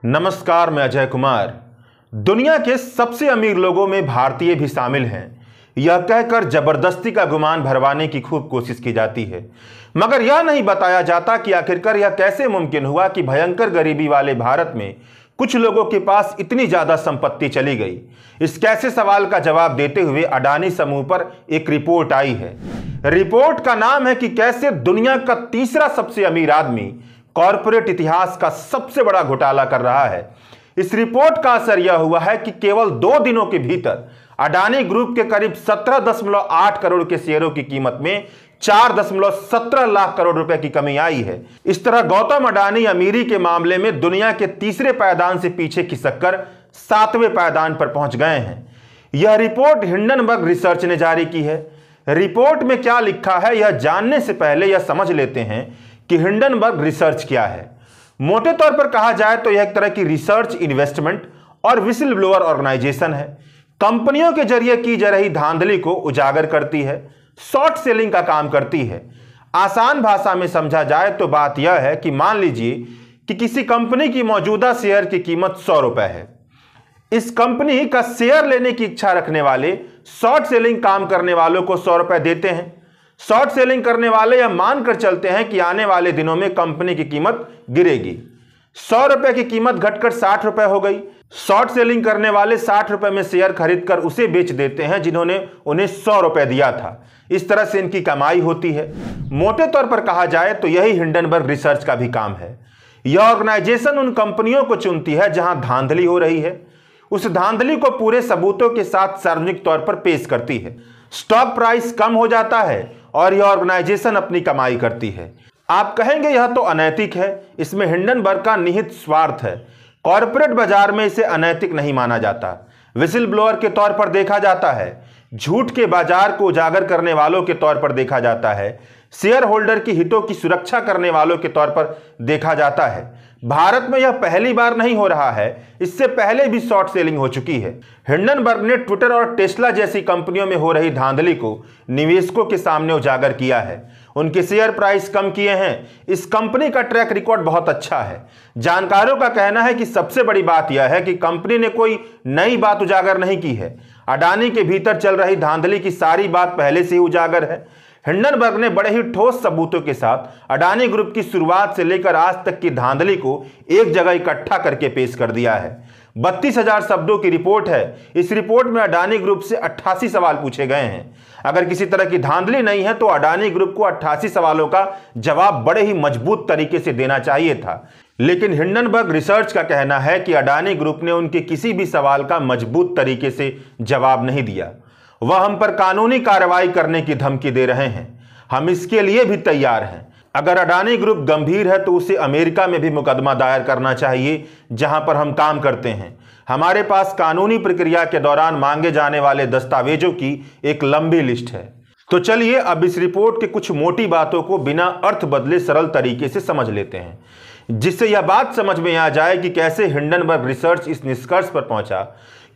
नमस्कार, मैं अजय कुमार। दुनिया के सबसे अमीर लोगों में भारतीय भी शामिल हैं, यह कहकर जबरदस्ती का गुमान भरवाने की खूब कोशिश की जाती है, मगर यह नहीं बताया जाता कि आखिरकार यह कैसे मुमकिन हुआ कि भयंकर गरीबी वाले भारत में कुछ लोगों के पास इतनी ज्यादा संपत्ति चली गई। इस कैसे सवाल का जवाब देते हुए अडानी समूह पर एक रिपोर्ट आई है। रिपोर्ट का नाम है कि कैसे दुनिया का तीसरा सबसे अमीर आदमी कॉरपोरेट इतिहास का सबसे बड़ा घोटाला कर रहा है। इस रिपोर्ट का असर यह हुआ है कि केवल 2 दिनों के भीतर अडानी ग्रुप के करीब 17.8 करोड़ के शेयरों की कीमत में 4.17 लाख करोड़ रुपए की कमी आई है। इस तरह गौतम अडानी अमीरी के मामले में दुनिया के तीसरे पायदान से पीछे खिसक कर 7वें पायदान पर पहुंच गए हैं। यह रिपोर्ट हिंडनबर्ग रिसर्च ने जारी की है। रिपोर्ट में क्या लिखा है यह जानने से पहले यह समझ लेते हैं कि हिंडनबर्ग रिसर्च क्या है। मोटे तौर पर कहा जाए तो यह एक तरह की रिसर्च, इन्वेस्टमेंट और विसिल ब्लोअर ऑर्गेनाइजेशन है। कंपनियों के जरिए की जा रही धांधली को उजागर करती है, शॉर्ट सेलिंग का काम करती है। आसान भाषा में समझा जाए तो बात यह है कि मान लीजिए कि किसी कंपनी की मौजूदा शेयर की कीमत 100 रुपए है। इस कंपनी का शेयर लेने की इच्छा रखने वाले शॉर्ट सेलिंग काम करने वालों को 100 रुपए देते हैं। शॉर्ट सेलिंग करने वाले यह मानकर चलते हैं कि आने वाले दिनों में कंपनी की कीमत गिरेगी। 100 रुपए की कीमत घटकर 60 रुपए हो गई। शॉर्ट सेलिंग करने वाले 60 रुपए में शेयर खरीदकर उसे बेच देते हैं जिन्होंने उन्हें 100 रुपए दिया था। इस तरह से इनकी कमाई होती है। मोटे तौर पर कहा जाए तो यही हिंडनबर्ग रिसर्च का भी काम है। यह ऑर्गेनाइजेशन उन कंपनियों को चुनती है जहां धांधली हो रही है, उस धांधली को पूरे सबूतों के साथ सार्वजनिक तौर पर पेश करती है। स्टॉक प्राइस कम हो जाता है और यह ऑर्गेनाइजेशन अपनी कमाई करती है। आप कहेंगे यह तो अनैतिक है, इसमें हिंडनबर्ग का निहित स्वार्थ है। कॉर्पोरेट बाजार में इसे अनैतिक नहीं माना जाता, विसिल ब्लोअर के तौर पर देखा जाता है, झूठ के बाजार को उजागर करने वालों के तौर पर देखा जाता है, शेयर होल्डर की हितों की सुरक्षा करने वालों के तौर पर देखा जाता है। भारत में यह पहली बार नहीं हो रहा है, इससे पहले भी शॉर्ट सेलिंग हो चुकी है। हिंडनबर्ग ने ट्विटर और टेस्ला जैसी कंपनियों में हो रही धांधली को निवेशकों के सामने उजागर किया है। उनके शेयर प्राइस कम किए हैं। इस कंपनी का ट्रैक रिकॉर्ड बहुत अच्छा है। जानकारों का कहना है कि सबसे बड़ी बात यह है कि कंपनी ने कोई नई बात उजागर नहीं की है। अडानी के भीतर चल रही धांधली की सारी बात पहले से ही उजागर है। हिंडनबर्ग ने बड़े ही ठोस सबूतों के साथ अडानी ग्रुप की शुरुआत से लेकर आज तक की धांधली को एक जगह इकट्ठा करके पेश कर दिया है। 32,000 शब्दों की रिपोर्ट है। इस रिपोर्ट में अडानी ग्रुप से 88 सवाल पूछे गए हैं। अगर किसी तरह की धांधली नहीं है तो अडानी ग्रुप को 88 सवालों का जवाब बड़े ही मजबूत तरीके से देना चाहिए था, लेकिन हिंडनबर्ग रिसर्च का कहना है कि अडानी ग्रुप ने उनके किसी भी सवाल का मजबूत तरीके से जवाब नहीं दिया। वह हम पर कानूनी कार्रवाई करने की धमकी दे रहे हैं। हम इसके लिए भी तैयार हैं। अगर अडानी ग्रुप गंभीर है तो उसे अमेरिका में भी मुकदमा दायर करना चाहिए जहां पर हम काम करते हैं। हमारे पास कानूनी प्रक्रिया के दौरान मांगे जाने वाले दस्तावेजों की एक लंबी लिस्ट है। तो चलिए अब इस रिपोर्ट के कुछ मोटी बातों को बिना अर्थ बदले सरल तरीके से समझ लेते हैं, जिससे यह बात समझ में आ जाए कि कैसे हिंडनबर्ग रिसर्च इस निष्कर्ष पर पहुंचा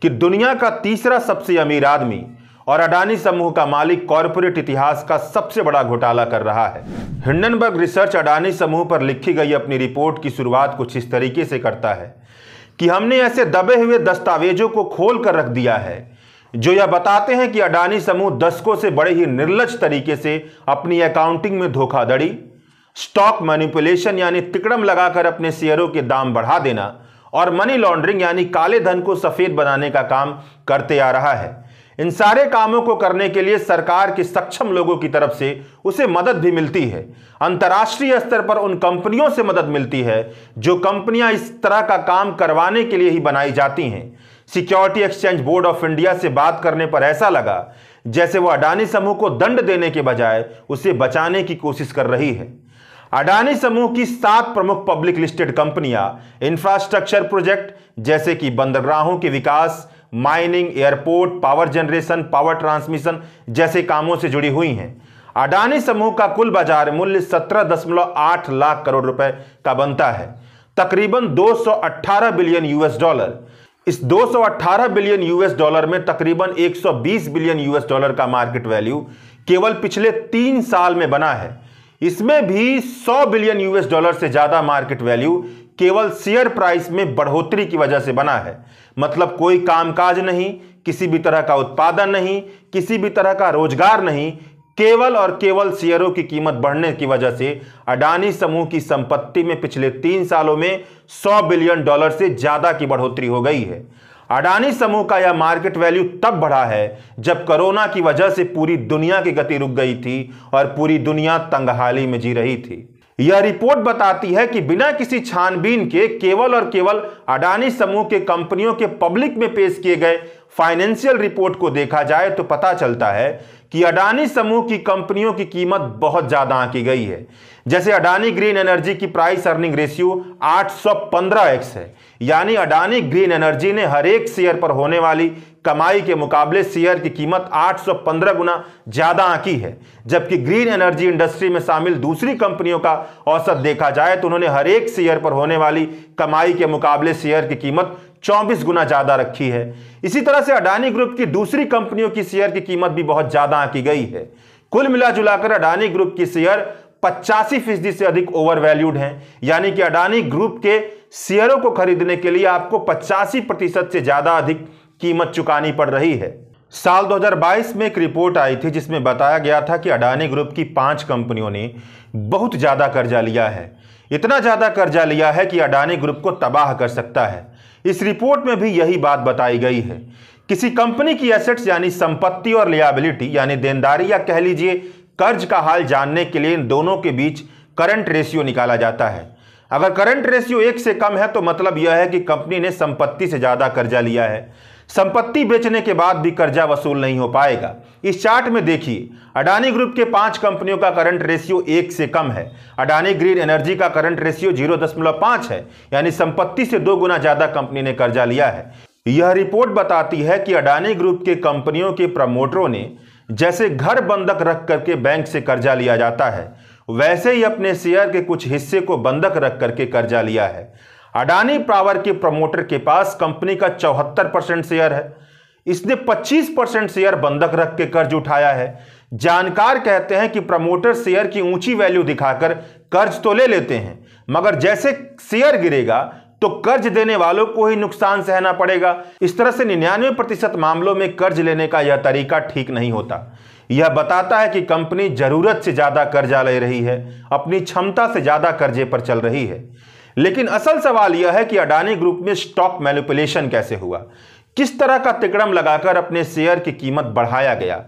कि दुनिया का तीसरा सबसे अमीर आदमी और अडानी समूह का मालिक कॉर्पोरेट इतिहास का सबसे बड़ा घोटाला कर रहा है। हिंडनबर्ग रिसर्च अडानी समूह पर लिखी गई अपनी रिपोर्ट की शुरुआत कुछ इस तरीके से करता है कि हमने ऐसे दबे हुए दस्तावेजों को खोल कर रख दिया है जो यह बताते हैं कि अडानी समूह दशकों से बड़े ही निर्लज तरीके से अपनी अकाउंटिंग में धोखाधड़ी, स्टॉक मैनिपुलेशन यानी तिकड़म लगाकर अपने शेयरों के दाम बढ़ा देना और मनी लॉन्ड्रिंग यानी काले धन को सफेद बनाने का काम करते आ रहा है। इन सारे कामों को करने के लिए सरकार के सक्षम लोगों की तरफ से उसे मदद भी मिलती है। अंतर्राष्ट्रीय स्तर पर उन कंपनियों से मदद मिलती है जो कंपनियां इस तरह का काम करवाने के लिए ही बनाई जाती हैं। Security exchange board of India से बात करने पर ऐसा लगा जैसे वो अडानी समूह को दंड देने के बजाय उसे बचाने की कोशिश कर रही है। अडानी समूह की 7 प्रमुख पब्लिक लिस्टेड कंपनियां इंफ्रास्ट्रक्चर प्रोजेक्ट जैसे कि बंदरगाहों के विकास, mining, airport, power generation, power transmission जैसे कामों से जुड़ी हुई हैं। अडानी समूह का कुल बाजार मूल्य 17.8 लाख करोड़ रुपए का बनता है, तकरीबन 218 बिलियन यूएस डॉलर। इस 218 बिलियन यूएस डॉलर में तकरीबन 120 बिलियन यूएस डॉलर का मार्केट वैल्यू केवल पिछले 3 साल में बना है। इसमें भी 100 बिलियन यूएस डॉलर से ज्यादा मार्केट वैल्यू केवल शेयर प्राइस में बढ़ोतरी की वजह से बना है। मतलब कोई कामकाज नहीं, किसी भी तरह का उत्पादन नहीं, किसी भी तरह का रोजगार नहीं, केवल और केवल शेयरों की कीमत बढ़ने की वजह से अडानी समूह की संपत्ति में पिछले 3 सालों में $100 बिलियन से ज्यादा की बढ़ोतरी हो गई है। अडानी समूह का यह मार्केट वैल्यू तब बढ़ा है जब कोरोना की वजह से पूरी दुनिया की गति रुक गई थी और पूरी दुनिया तंगहाली में जी रही थी। यह रिपोर्ट बताती है कि बिना किसी छानबीन के केवल और केवल अडानी समूह के कंपनियों के पब्लिक में पेश किए गए फाइनेंशियल रिपोर्ट को देखा जाए तो पता चलता है कि अडानी समूह की कंपनियों की कीमत बहुत ज्यादा आंकी गई है। जैसे अडानी ग्रीन एनर्जी की प्राइस अर्निंग रेशियो 815x है, यानी अडानी ग्रीन एनर्जी ने हर एक शेयर पर होने वाली कमाई के मुकाबले शेयर की कीमत 815 गुना ज्यादा आंकी है। जबकि ग्रीन एनर्जी इंडस्ट्री में शामिल दूसरी कंपनियों का औसत देखा जाए तो उन्होंने हर एक शेयर पर होने वाली कमाई के मुकाबले शेयर की कीमत 24 गुना ज्यादा रखी है। इसी तरह से अडानी ग्रुप की दूसरी कंपनियों की शेयर की कीमत भी बहुत ज्यादा आंकी गई है। कुल मिलाजुलाकर अडानी ग्रुप की शेयर 85% से अधिक ओवर वैल्यूड हैं, यानी कि अडानी ग्रुप के शेयरों को खरीदने के लिए आपको 85% से ज्यादा अधिक कीमत चुकानी पड़ रही है। साल 2022 में एक रिपोर्ट आई थी जिसमें बताया गया था कि अडानी ग्रुप की 5 कंपनियों ने बहुत ज्यादा कर्जा लिया है। इतना ज्यादा कर्जा लिया है कि अडानी ग्रुप को तबाह कर सकता है। इस रिपोर्ट में भी यही बात बताई गई है। किसी कंपनी की एसेट्स यानी संपत्ति और लियाबिलिटी यानी देनदारी या कह लीजिए कर्ज का हाल जानने के लिए इन दोनों के बीच करंट रेशियो निकाला जाता है। अगर करंट रेशियो 1 से कम है तो मतलब यह है कि कंपनी ने संपत्ति से ज्यादा कर्जा लिया है। संपत्ति बेचने के बाद भी कर्जा वसूल नहीं हो पाएगा। इस चार्ट में देखिए, अडानी ग्रुप के 5 कंपनियों का करंट रेशियो 1 से कम है। अडानी ग्रीन एनर्जी का करंट रेशियो 0.5 है, यानी संपत्ति से 2 गुना ज्यादा कंपनी ने कर्जा लिया है। यह रिपोर्ट बताती है कि अडानी ग्रुप के कंपनियों के प्रमोटरों ने जैसे घर बंधक रख करके बैंक से कर्जा लिया जाता है, वैसे ही अपने शेयर के कुछ हिस्से को बंधक रख करके कर्जा लिया है। अडानी पावर के प्रमोटर के पास कंपनी का 74% शेयर है। इसने 25% शेयर बंधक रख के कर्ज उठाया है। जानकार कहते हैं कि प्रमोटर शेयर की ऊंची वैल्यू दिखाकर कर्ज तो ले लेते हैं, मगर जैसे शेयर गिरेगा तो कर्ज देने वालों को ही नुकसान सहना पड़ेगा। इस तरह से 99% मामलों में कर्ज लेने का यह तरीका ठीक नहीं होता। यह बताता है कि कंपनी जरूरत से ज्यादा कर्जा ले रही है, अपनी क्षमता से ज्यादा कर्जे पर चल रही है। लेकिन असल सवाल यह है कि अडानी ग्रुप में स्टॉक मैनिपुलेशन कैसे हुआ, किस तरह का तिकड़म लगाकर अपने शेयर की कीमत बढ़ाया गया।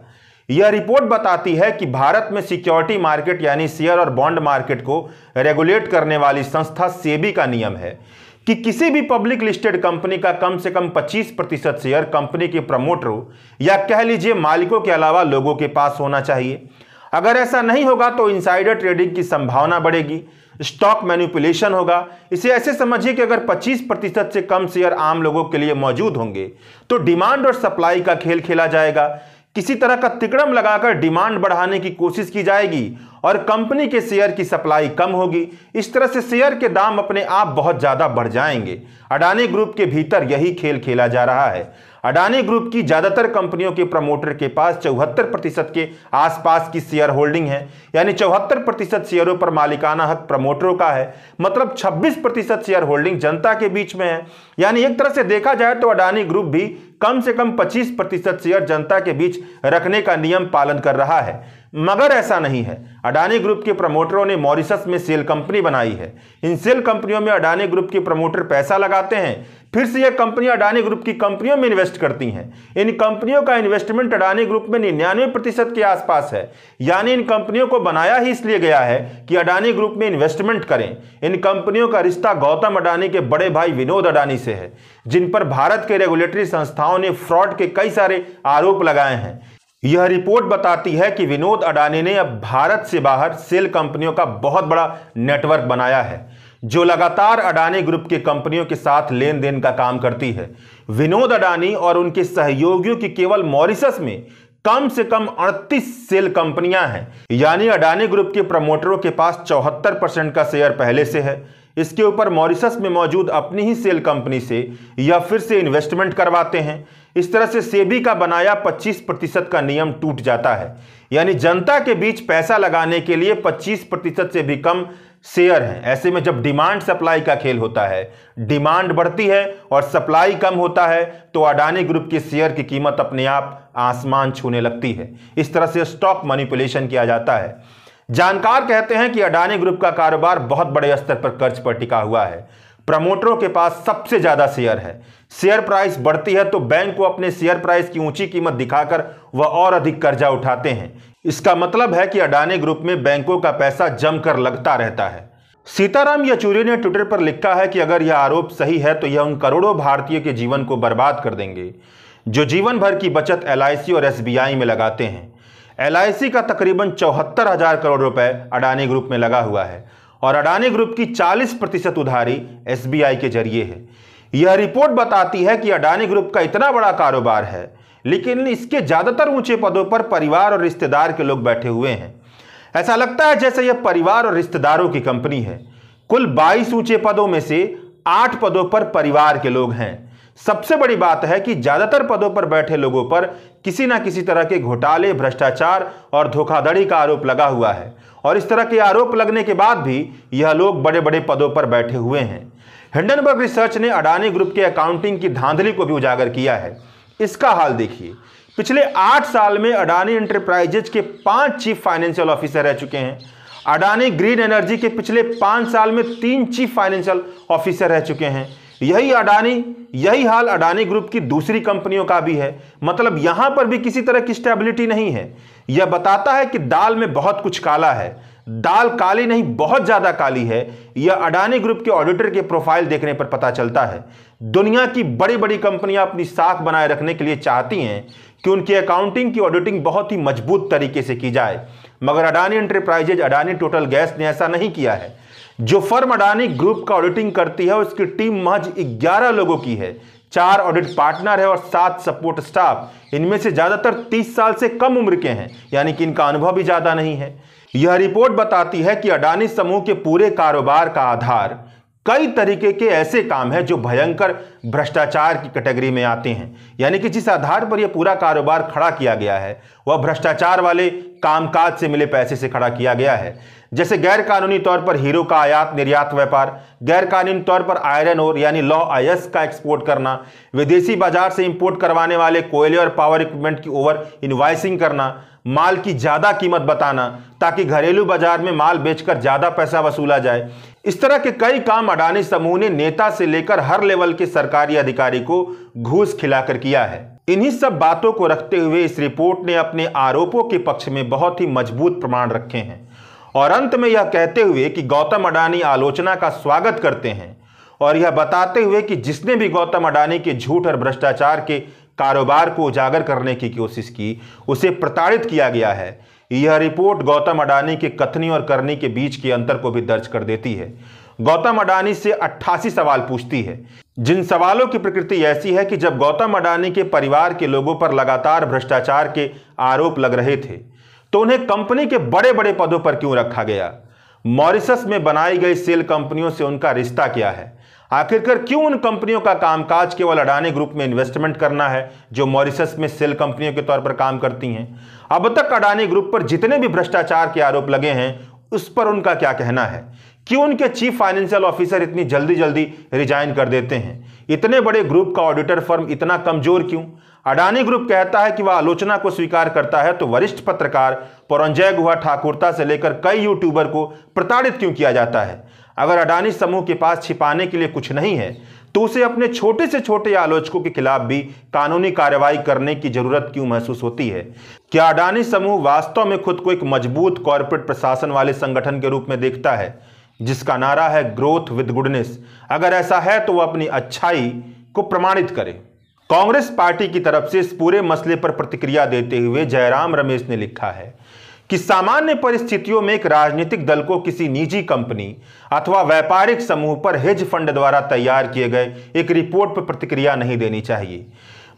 यह रिपोर्ट बताती है कि भारत में सिक्योरिटी मार्केट यानी शेयर और बॉन्ड मार्केट को रेगुलेट करने वाली संस्था सेबी का नियम है कि किसी भी पब्लिक लिस्टेड कंपनी का कम से कम 25% शेयर कंपनी के प्रमोटरों या कह लीजिए मालिकों के अलावा लोगों के पास होना चाहिए। अगर ऐसा नहीं होगा तो इनसाइडर ट्रेडिंग की संभावना बढ़ेगी, स्टॉक मैनिपुलेशन होगा। इसे ऐसे समझिए कि अगर 25% से कम शेयर आम लोगों के लिए मौजूद होंगे तो डिमांड और सप्लाई का खेल खेला जाएगा। किसी तरह का तिकड़म लगाकर डिमांड बढ़ाने की कोशिश की जाएगी और कंपनी के शेयर की सप्लाई कम होगी। इस तरह से शेयर के दाम अपने आप बहुत ज्यादा बढ़ जाएंगे। अडानी ग्रुप के भीतर यही खेल खेला जा रहा है। अडानी ग्रुप की ज्यादातर कंपनियों के प्रमोटर के पास 74% के आसपास की शेयर होल्डिंग है, यानी 74% शेयरों पर मालिकाना हक प्रमोटरों का है। मतलब 26% शेयर होल्डिंग जनता के बीच में है। यानी एक तरह से देखा जाए तो अडानी ग्रुप भी कम से कम 25% शेयर जनता के बीच रखने का नियम पालन कर रहा है। मगर ऐसा नहीं है। अडानी ग्रुप के प्रमोटरों ने मॉरिशस में सेल कंपनी बनाई है। इन सेल कंपनियों में अडानी ग्रुप के प्रमोटर पैसा लगाते हैं, फिर से यह कंपनियां अडानी ग्रुप की कंपनियों में इन्वेस्ट करती हैं। इन कंपनियों का इन्वेस्टमेंट अडानी ग्रुप में 99% के आसपास है। यानी इन कंपनियों को बनाया ही इसलिए गया है कि अडानी ग्रुप में इन्वेस्टमेंट करें। इन कंपनियों का रिश्ता गौतम अडानी के बड़े भाई विनोद अडानी से है, जिन पर भारत के रेगुलेटरी संस्थाओं ने फ्रॉड के कई सारे आरोप लगाए हैं। यह रिपोर्ट बताती है कि विनोद अडानी ने अब भारत से बाहर सेल कंपनियों का बहुत बड़ा नेटवर्क बनाया है, जो लगातार अडानी ग्रुप के कंपनियों के साथ लेन देन का काम करती है। विनोद अडानी और उनके सहयोगियों की केवल मॉरिशस में कम से कम 38 सेल कंपनियां हैं। यानी अडानी ग्रुप के प्रमोटरों के पास 74% का शेयर पहले से है। इसके ऊपर मॉरिशस में मौजूद अपनी ही सेल कंपनी से या फिर से इन्वेस्टमेंट करवाते हैं। इस तरह से सेबी का बनाया 25% का नियम टूट जाता है। यानी जनता के बीच पैसा लगाने के लिए 25% से भी कम शेयर हैं। ऐसे में जब डिमांड सप्लाई का खेल होता है, डिमांड बढ़ती है और सप्लाई कम होता है, तो अडानी ग्रुप के शेयर की कीमत अपने आप आसमान छूने लगती है। इस तरह से स्टॉक मैनिपुलेशन किया जाता है। जानकार कहते हैं कि अडानी ग्रुप का कारोबार बहुत बड़े स्तर पर कर्ज पर टिका हुआ है। प्रमोटरों के पास सबसे ज्यादा शेयर है। शेयर प्राइस बढ़ती है तो बैंक को अपने शेयर प्राइस की ऊंची कीमत दिखाकर वह और अधिक कर्जा उठाते हैं। इसका मतलब है कि अडानी ग्रुप में बैंकों का पैसा जमकर लगता रहता है। सीताराम येचुरी ने ट्विटर पर लिखा है कि अगर यह आरोप सही है तो यह उन करोड़ों भारतीयों के जीवन को बर्बाद कर देंगे जो जीवन भर की बचत LIC और SBI में लगाते हैं। LIC का तकरीबन 74,000 करोड़ रुपए अडानी ग्रुप में लगा हुआ है और अडानी ग्रुप की 40% उधारी SBI के जरिए है। यह रिपोर्ट बताती है कि अडानी ग्रुप का इतना बड़ा कारोबार है, लेकिन इसके ज्यादातर ऊंचे पदों पर परिवार और रिश्तेदार के लोग बैठे हुए हैं। ऐसा लगता है जैसे यह परिवार और रिश्तेदारों की कंपनी है। कुल 22 ऊंचे पदों में से 8 पदों पर परिवार के लोग हैं। सबसे बड़ी बात है कि ज्यादातर पदों पर बैठे लोगों पर किसी न किसी तरह के घोटाले, भ्रष्टाचार और धोखाधड़ी का आरोप लगा हुआ है और इस तरह के आरोप लगने के बाद भी यह लोग बड़े बड़े पदों पर बैठे हुए हैं। हिंडनबर्ग रिसर्च ने अडानी ग्रुप के अकाउंटिंग की धांधली को भी उजागर किया है। इसका हाल देखिए। पिछले 8 साल में अडानी एंटरप्राइजेज के 5 चीफ फाइनेंशियल ऑफिसर रह चुके हैं। अडानी ग्रीन एनर्जी के पिछले 5 साल में 3 चीफ फाइनेंशियल ऑफिसर रह चुके हैं। यही हाल अडानी ग्रुप की दूसरी कंपनियों का भी है। मतलब यहां पर भी किसी तरह की स्टेबिलिटी नहीं है। यह बताता है कि दाल में बहुत कुछ काला है। दाल काली नहीं, बहुत ज्यादा काली है। यह अडानी ग्रुप के ऑडिटर के प्रोफाइल देखने पर पता चलता है। दुनिया की बड़ी बड़ी कंपनियां अपनी साख बनाए रखने के लिए चाहती हैं कि उनकी अकाउंटिंग की ऑडिटिंग बहुत ही मजबूत तरीके से की जाए, मगर Adani enterprises, Adani total gas ने ऐसा नहीं किया है। जो फर्म अडानी ग्रुप का ऑडिटिंग करती है उसकी टीम महज 11 लोगों की है। 4 ऑडिट पार्टनर है और 7 सपोर्ट स्टाफ। इनमें से ज्यादातर 30 साल से कम उम्र के हैं, यानी कि इनका अनुभव भी ज्यादा नहीं है। यह रिपोर्ट बताती है कि अडानी समूह के पूरे कारोबार का आधार कई तरीके के ऐसे काम हैं जो भयंकर भ्रष्टाचार की कैटेगरी में आते हैं। यानी कि जिस आधार पर यह पूरा कारोबार खड़ा किया गया है वह भ्रष्टाचार वाले कामकाज से मिले पैसे से खड़ा किया गया है। जैसे गैर कानूनी तौर पर हीरो का आयात निर्यात व्यापार, गैर कानूनी तौर पर आयरन ओर यानी लॉ IS का एक्सपोर्ट करना, विदेशी बाजार से इंपोर्ट करवाने वाले कोयले और पावर इक्विपमेंट की ओवर इनवाइसिंग करना, माल की ज्यादा कीमत बताना ताकि घरेलू बाजार में माल बेचकर ज्यादा पैसा वसूला जाए। इस तरह के कई काम अडानी समूह ने नेता से लेकर हर लेवल के सरकारी अधिकारी को घूस खिलाकर किया है। इन्हीं सब बातों को रखते हुए इस रिपोर्ट ने अपने आरोपों के पक्ष में बहुत ही मजबूत प्रमाण रखे हैं और अंत में यह कहते हुए कि गौतम अडानी आलोचना का स्वागत करते हैं और यह बताते हुए कि जिसने भी गौतम अडानी के झूठ और भ्रष्टाचार के कारोबार को उजागर करने की कोशिश की उसे प्रताड़ित किया गया है। यह रिपोर्ट गौतम अडानी के कथनी और करनी के बीच के अंतर को भी दर्ज कर देती है। गौतम अडानी से 88 सवाल पूछती है, जिन सवालों की प्रकृति ऐसी है कि जब गौतम अडानी के परिवार के लोगों पर लगातार भ्रष्टाचार के आरोप लग रहे थे तो उन्हें कंपनी के बड़े बड़े पदों पर क्यों रखा गया? मॉरिशस में बनाई गई सेल कंपनियों से उनका रिश्ता क्या है? आखिरकार क्यों उन कंपनियों का कामकाज केवल अडानी ग्रुप में इन्वेस्टमेंट करना है जो मॉरिशस में सेल कंपनियों के तौर पर काम करती हैं? अब तक अडानी ग्रुप पर जितने भी भ्रष्टाचार के आरोप लगे हैं उस पर उनका क्या कहना है? क्यों उनके चीफ फाइनेंशियल ऑफिसर इतनी जल्दी जल्दी रिजाइन कर देते हैं? इतने बड़े ग्रुप का ऑडिटर फर्म इतना कमजोर क्यों? अडानी ग्रुप कहता है कि वह आलोचना को स्वीकार करता है तो वरिष्ठ पत्रकार पुरंजय गुहा ठाकुरता से लेकर कई यूट्यूबर को प्रताड़ित क्यों किया जाता है? अगर अडानी समूह के पास छिपाने के लिए कुछ नहीं है तो उसे अपने छोटे से छोटे आलोचकों के खिलाफ भी कानूनी कार्रवाई करने की जरूरत क्यों महसूस होती है? क्या अडानी समूह वास्तव में खुद को एक मजबूत कॉर्पोरेट प्रशासन वाले संगठन के रूप में देखता है जिसका नारा है ग्रोथ विद गुडनेस? अगर ऐसा है तो वह अपनी अच्छाई को प्रमाणित करे। कांग्रेस पार्टी की तरफ से इस पूरे मसले पर प्रतिक्रिया देते हुए जयराम रमेश ने लिखा है कि सामान्य परिस्थितियों में एक राजनीतिक दल को किसी निजी कंपनी अथवा व्यापारिक समूह पर हेज फंड द्वारा तैयार किए गए एक रिपोर्ट पर प्रतिक्रिया नहीं देनी चाहिए,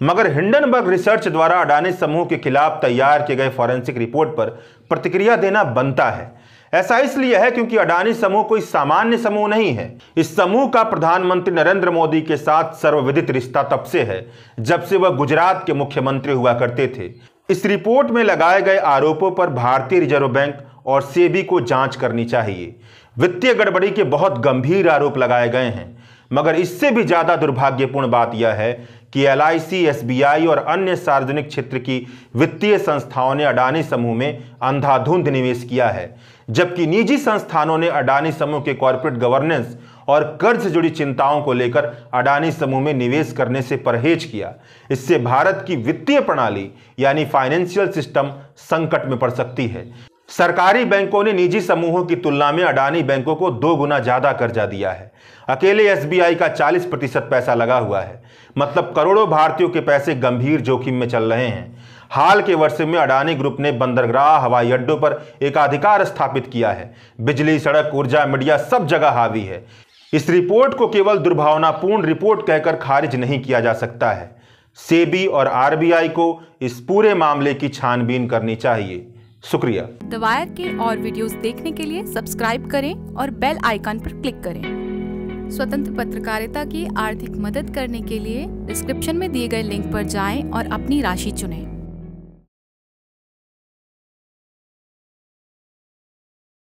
मगर हिंडनबर्ग रिसर्च द्वारा अडानी समूह के खिलाफ तैयार किए गए फॉरेंसिक रिपोर्ट पर प्रतिक्रिया देना बनता है। ऐसा इसलिए है क्योंकि अडानी समूह कोई सामान्य समूह नहीं है। इस समूह का प्रधानमंत्री नरेंद्र मोदी के साथ सर्वविदित रिश्ता तब से है जब से वह गुजरात के मुख्यमंत्री हुआ करते थे। इस रिपोर्ट में लगाए गए आरोपों पर भारतीय रिजर्व बैंक और सेबी को जांच करनी चाहिए। वित्तीय गड़बड़ी के बहुत गंभीर आरोप लगाए गए हैं, मगर इससे भी ज्यादा दुर्भाग्यपूर्ण बात यह है कि LIC, SBI और अन्य सार्वजनिक क्षेत्र की वित्तीय संस्थाओं ने अडानी समूह में अंधाधुंध निवेश किया है, जबकि निजी संस्थानों ने अडानी समूह के कॉर्पोरेट गवर्नेंस और कर्ज से जुड़ी चिंताओं को लेकर अडानी समूह में निवेश करने से परहेज किया। इससे भारत की वित्तीय प्रणाली यानी फाइनेंशियल सिस्टम संकट में पड़ सकती है। सरकारी बैंकों ने निजी समूहों की तुलना में अडानी बैंकों को 2 गुना ज्यादा कर्जा दिया है। अकेले SBI का 40% पैसा लगा हुआ है, मतलब करोड़ों भारतीयों के पैसे गंभीर जोखिम में चल रहे हैं। हाल के वर्षों में अडानी ग्रुप ने बंदरगाह, हवाई अड्डों पर एकाधिकार स्थापित किया है। बिजली, सड़क, ऊर्जा, मीडिया सब जगह हावी है। इस रिपोर्ट को केवल दुर्भावनापूर्ण रिपोर्ट कहकर खारिज नहीं किया जा सकता है। सेबी और RBI को इस पूरे मामले की छानबीन करनी चाहिए। शुक्रिया। द वायर के और वीडियोस देखने के लिए सब्सक्राइब करें और बेल आइकन पर क्लिक करें। स्वतंत्र पत्रकारिता की आर्थिक मदद करने के लिए डिस्क्रिप्शन में दिए गए लिंक पर जाएं और अपनी राशि चुनें।